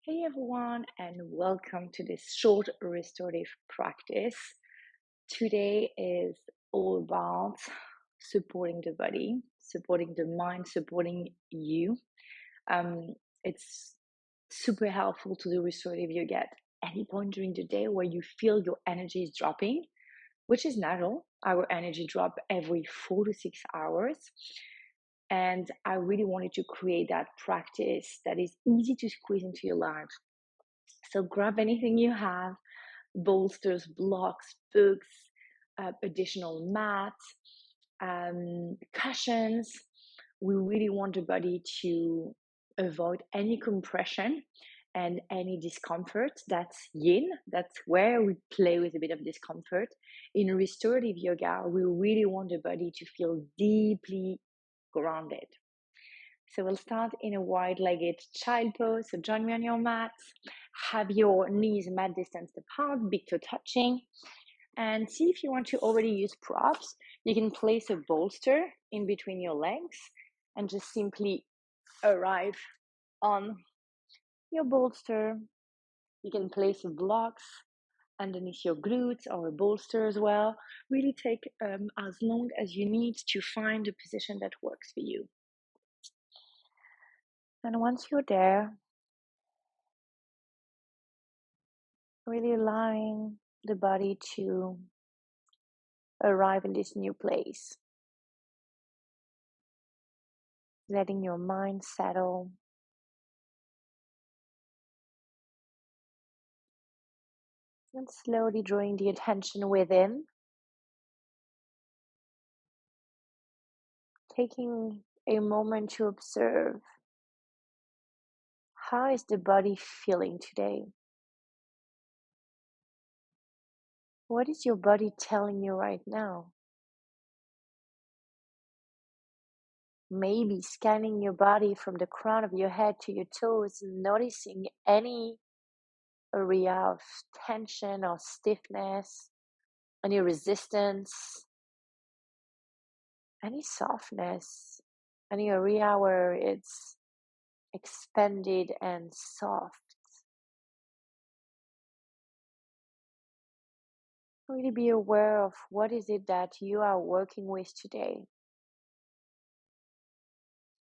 Hey everyone, and welcome to this short restorative practice. Today is all about supporting the body, supporting the mind, supporting you. Um, it's super helpful to do restorative yoga at any point during the day where you feel your energy is dropping, which is natural. Our energy drop every 4 to 6 hours. And I really wanted to create that practice that is easy to squeeze into your life. So grab anything you have, bolsters, blocks, books, additional mats, cushions. We really want the body to avoid any compression and any discomfort. That's yin. That's where we play with a bit of discomfort. In restorative yoga, we really want the body to feel deeply grounded. So we'll start in a wide-legged child pose. So join me on your mat. Have your knees mat distance apart, big toe touching. And see if you want to already use props. You can place a bolster in between your legs and just simply arrive on your bolster. You can place blocks underneath your glutes or a bolster as well. Really take as long as you need to find a position that works for you. And once you're there, really allowing the body to arrive in this new place, letting your mind settle, and slowly drawing the attention within, taking a moment to observe how is the body feeling today. What is your body telling you right now? Maybe scanning your body from the crown of your head to your toes, noticing any area of tension or stiffness, any resistance, any softness, any area where it's expanded and soft. Really be aware of what is it that you are working with today,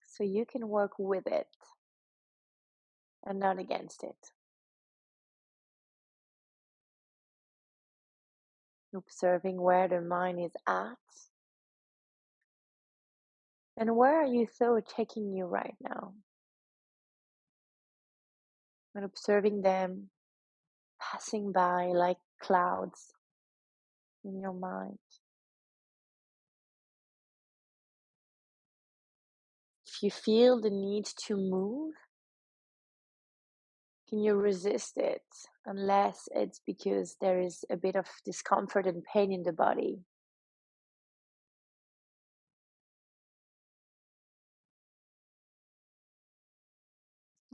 so you can work with it and not against it. Observing where the mind is at and where are your thoughts taking you right now, and observing them passing by like clouds in your mind. If you feel the need to move, can you resist it unless it's because there is a bit of discomfort and pain in the body?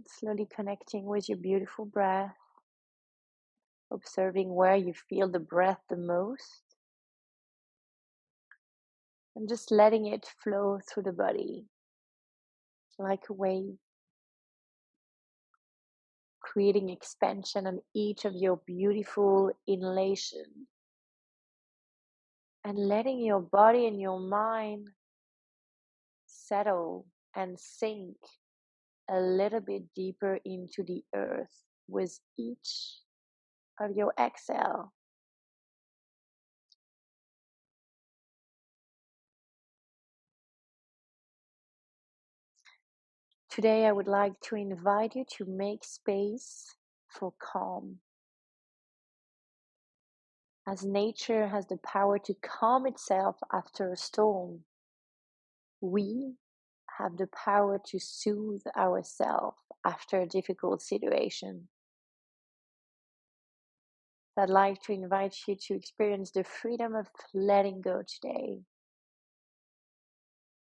Slowly connecting with your beautiful breath, observing where you feel the breath the most, and just letting it flow through the body like a wave, creating expansion on each of your beautiful inhalation, and letting your body and your mind settle and sink a little bit deeper into the earth with each of your exhale. Today I would like to invite you to make space for calm. As nature has the power to calm itself after a storm, we have the power to soothe ourselves after a difficult situation. I'd like to invite you to experience the freedom of letting go today,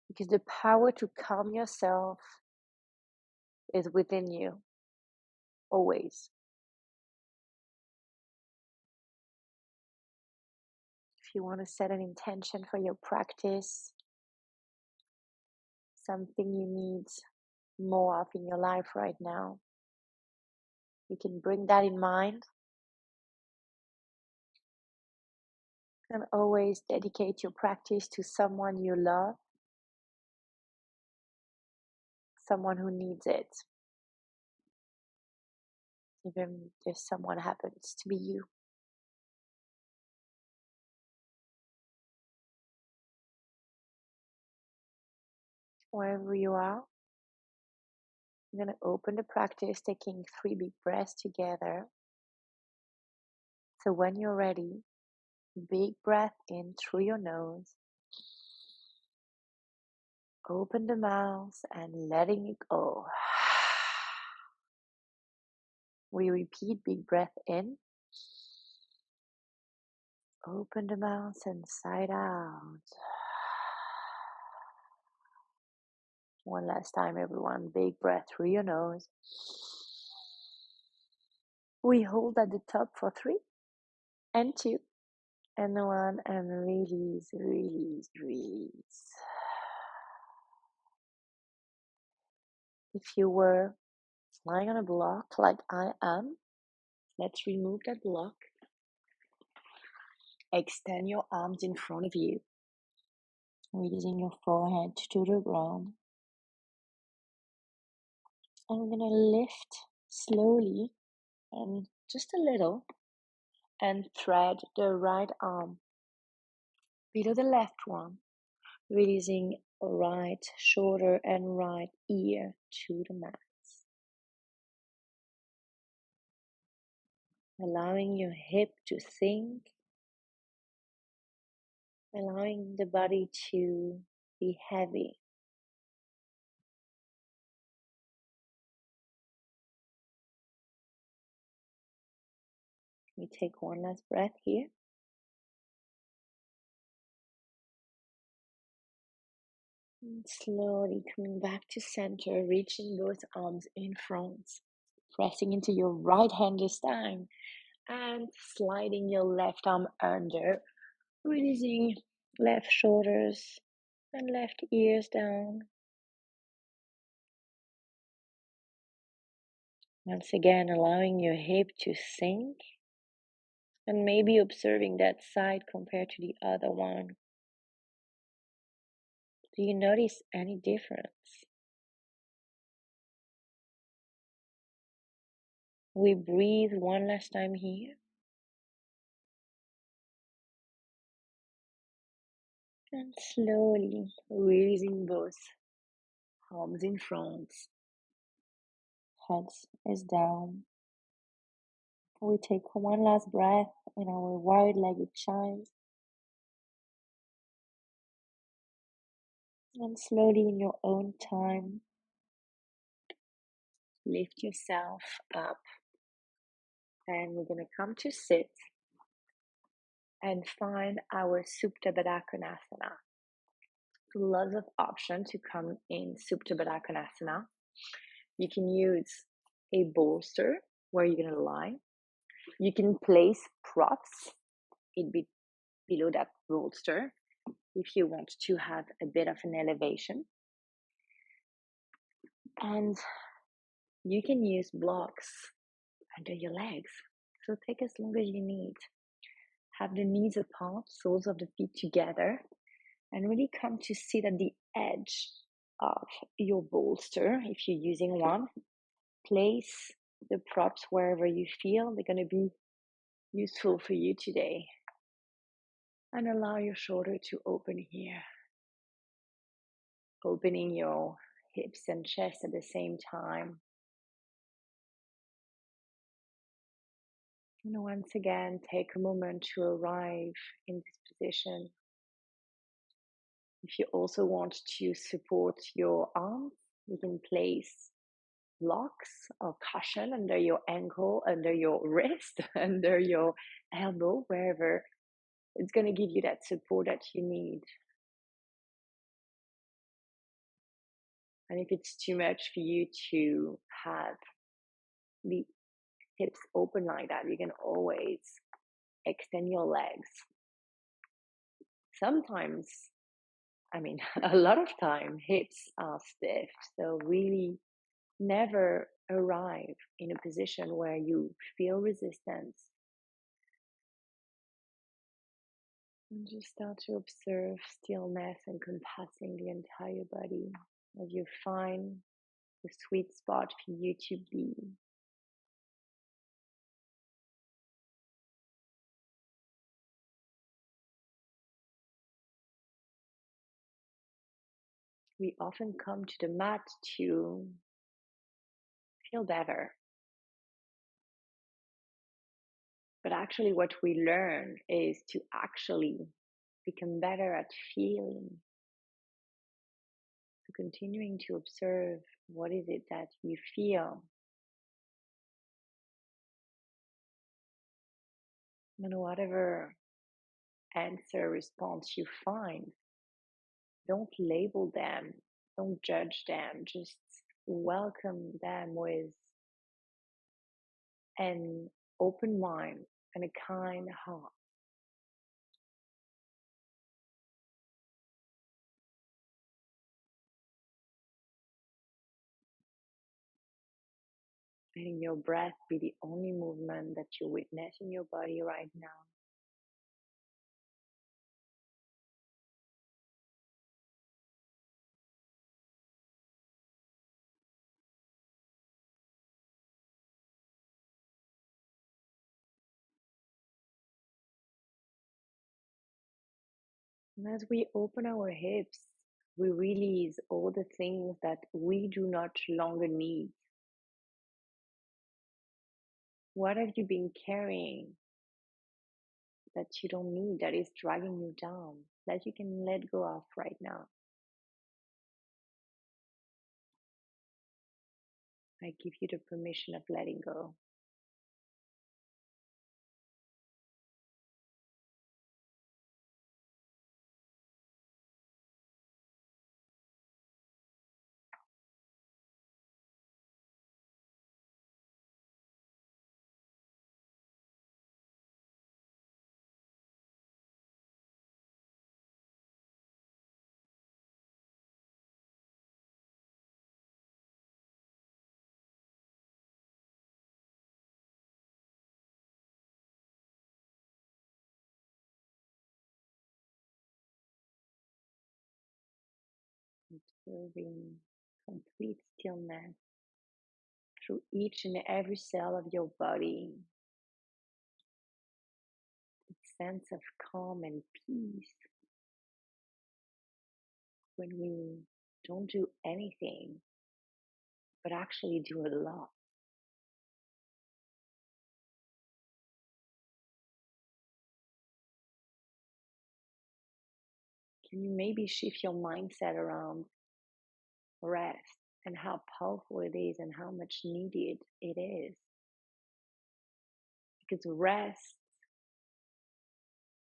because the power to calm yourself is within you, always. If you want to set an intention for your practice, something you need more of in your life right now, You can bring that in mind and always dedicate your practice to someone you love, someone who needs it, even if someone happens to be you. Wherever you are, I'm going to open the practice, taking 3 big breaths together. So when you're ready, big breath in through your nose. Open the mouth and letting it go. We repeat, big breath in. Open the mouth and sigh out. One last time, everyone. Big breath through your nose. We hold at the top for 3 and 2 and 1 and release, release, release. If you were lying on a block like I am, let's remove that block. Extend your arms in front of you, releasing your forehead to the ground. And we're going to lift slowly and just a little and thread the right arm below the left one, releasing right shoulder and right ear to the mat. Allowing your hip to sink, allowing the body to be heavy. We take one last breath here. And slowly coming back to center, reaching both arms in front, pressing into your right hand this time, and sliding your left arm under, releasing left shoulders and left ears down. Once again, allowing your hip to sink and maybe observing that side compared to the other one. Do you notice any difference? We breathe one last time here. And slowly releasing both arms in front. Head is down. We take one last breath in our wide-legged child. And slowly in your own time, lift yourself up. And we're going to come to sit and find our Supta Baddha Konasana. Lots of options to come in Supta Baddha Konasana. You can use a bolster where you're going to lie. You can place props below that bolster if you want to have a bit of an elevation. And you can use blocks under your legs. So take as long as you need. Have the knees apart, soles of the feet together, and really come to sit at the edge of your bolster if you're using one. Place the props wherever you feel they're going to be useful for you today. And allow your shoulder to open here. Opening your hips and chest at the same time. And once again, take a moment to arrive in this position. If you also want to support your arms, you can place blocks or cushion under your ankle, under your wrist, under your elbow, wherever. It's going to give you that support that you need. And if it's too much for you to have the hips open like that, you can always extend your legs. Sometimes, a lot of time, hips are stiff. So really never arrive in a position where you feel resistance. And just start to observe stillness encompassing the entire body as you find the sweet spot for you to be. We often come to the mat to feel better. But actually, what we learn is to actually become better at feeling, to continuing to observe what is it that you feel. And whatever answer, response you find, don't label them, don't judge them, just welcome them with an open mind and a kind heart. Letting your breath be the only movement that you witness in your body right now. And as we open our hips, we release all the things that we do not longer need. What have you been carrying that you don't need, that is dragging you down, that you can let go of right now? I give you the permission of letting go. Observing complete stillness through each and every cell of your body. A sense of calm and peace when we don't do anything, but actually do a lot. Can you maybe shift your mindset around rest and how powerful it is and how much needed it is? Because rest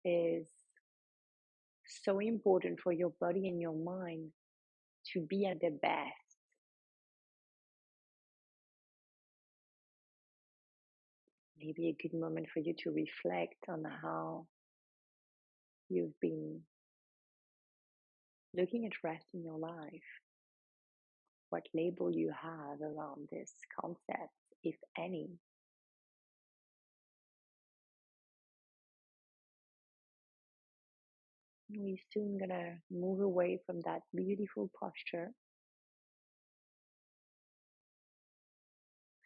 is so important for your body and your mind to be at their best. Maybe a good moment for you to reflect on how you've been looking at rest in your life, what label you have around this concept, if any. We're soon gonna move away from that beautiful posture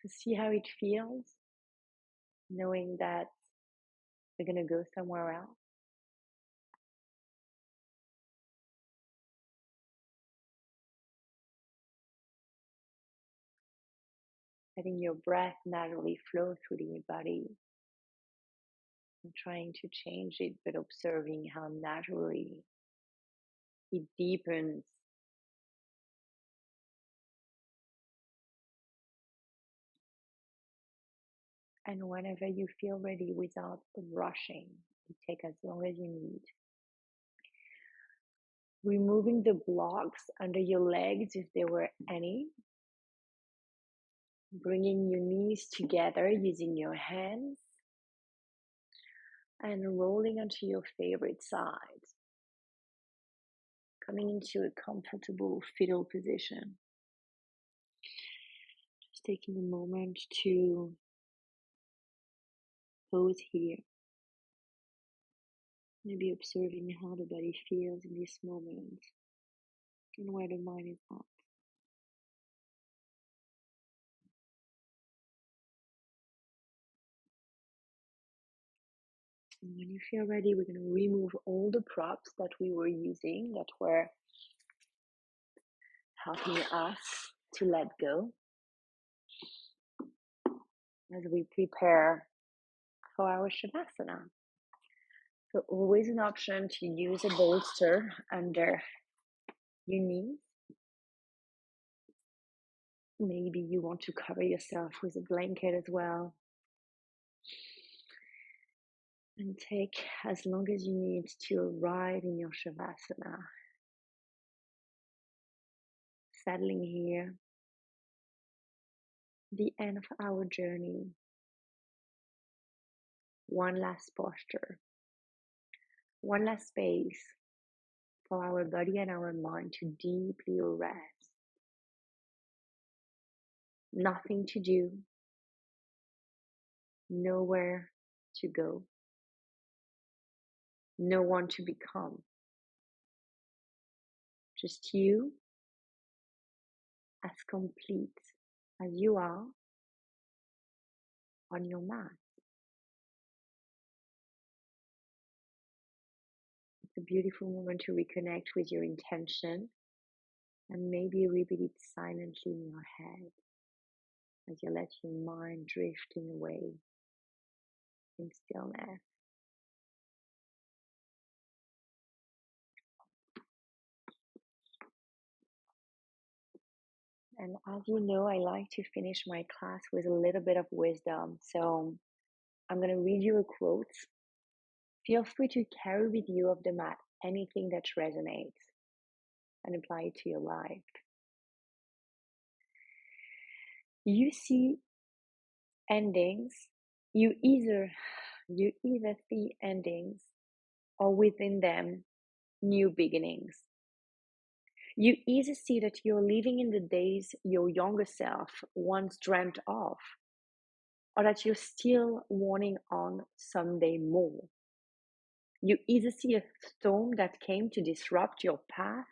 to see how it feels, knowing that we're gonna go somewhere else. Letting your breath naturally flow through the body, and trying to change it, but observing how naturally it deepens. And whenever you feel ready, without rushing, you take as long as you need. Removing the blocks under your legs if there were any. Bringing your knees together using your hands. And rolling onto your favorite side. Coming into a comfortable fetal position. taking a moment to pause here, maybe observing how the body feels in this moment and where the mind is at. And when you feel ready, we're going to remove all the props that we were using that were helping us to let go as we prepare for our Shavasana. So always an option to use a bolster under your knees. Maybe you want to cover yourself with a blanket as well. And take as long as you need to arrive in your Shavasana. Settling here, the end of our journey. One last posture, one last space for our body and our mind to deeply rest. Nothing to do, nowhere to go, no one to become. Just you as complete as you are on your mat. It's a beautiful moment to reconnect with your intention and maybe repeat it silently in your head as you let your mind drifting away in stillness. And as you know, I like to finish my class with a little bit of wisdom. So I'm going to read you a quote. Feel free to carry with you off the mat anything that resonates and apply it to your life. You see endings, you either see endings or within them new beginnings. You either see that you're living in the days your younger self once dreamt of, or that you're still wanting on someday more. You either see a storm that came to disrupt your path,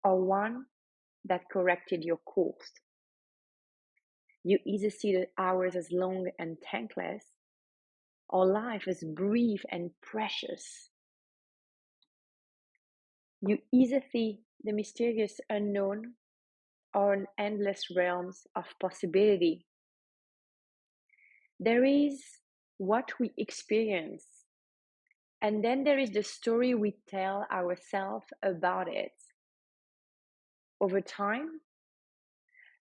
or one that corrected your course. You either see the hours as long and thankless, or life as brief and precious. You either see the mysterious unknown or an endless realms of possibility. There is what we experience, and then there is the story we tell ourselves about it. Over time,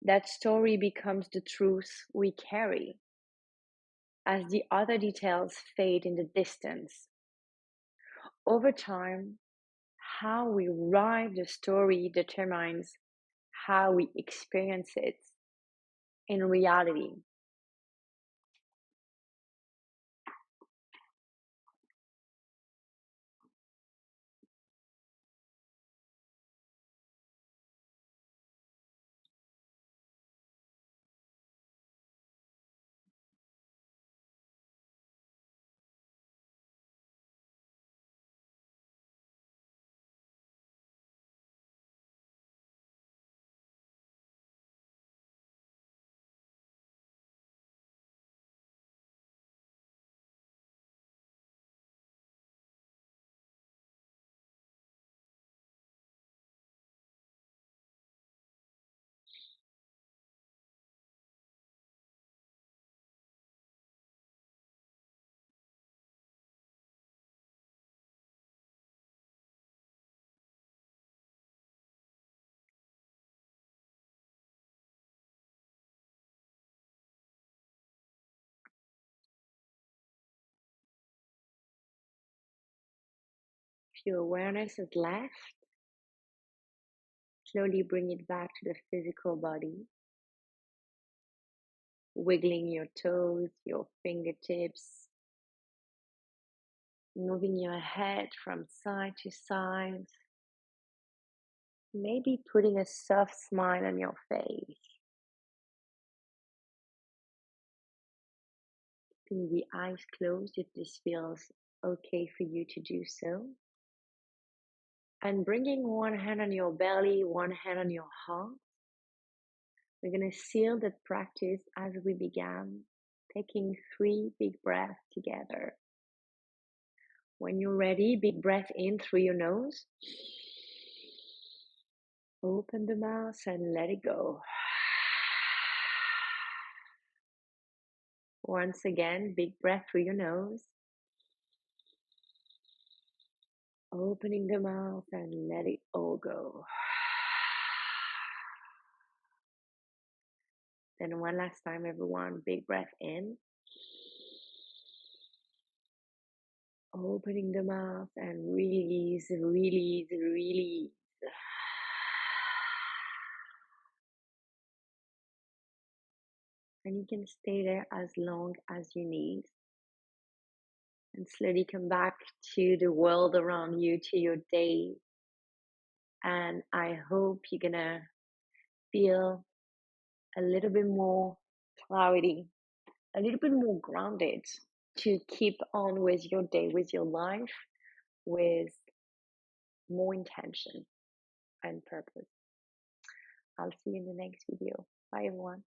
that story becomes the truth we carry, as the other details fade in the distance. Over time, how we write the story determines how we experience it in reality. If your awareness is left, slowly bring it back to the physical body, wiggling your toes, your fingertips, moving your head from side to side, maybe putting a soft smile on your face. Keeping the eyes closed if this feels okay for you to do so. And bringing one hand on your belly, one hand on your heart. We're going to seal that practice as we began, taking 3 big breaths together. When you're ready, big breath in through your nose. Open the mouth and let it go. Once again, big breath through your nose. Opening the mouth and let it all go. Then one last time, everyone, big breath in. Opening the mouth and release, release, release. And you can stay there as long as you need. And slowly come back to the world around you, to your day. And I hope you're gonna feel a little bit more clarity, a little bit more grounded to keep on with your day, with your life, with more intention and purpose. I'll see you in the next video. Bye, everyone.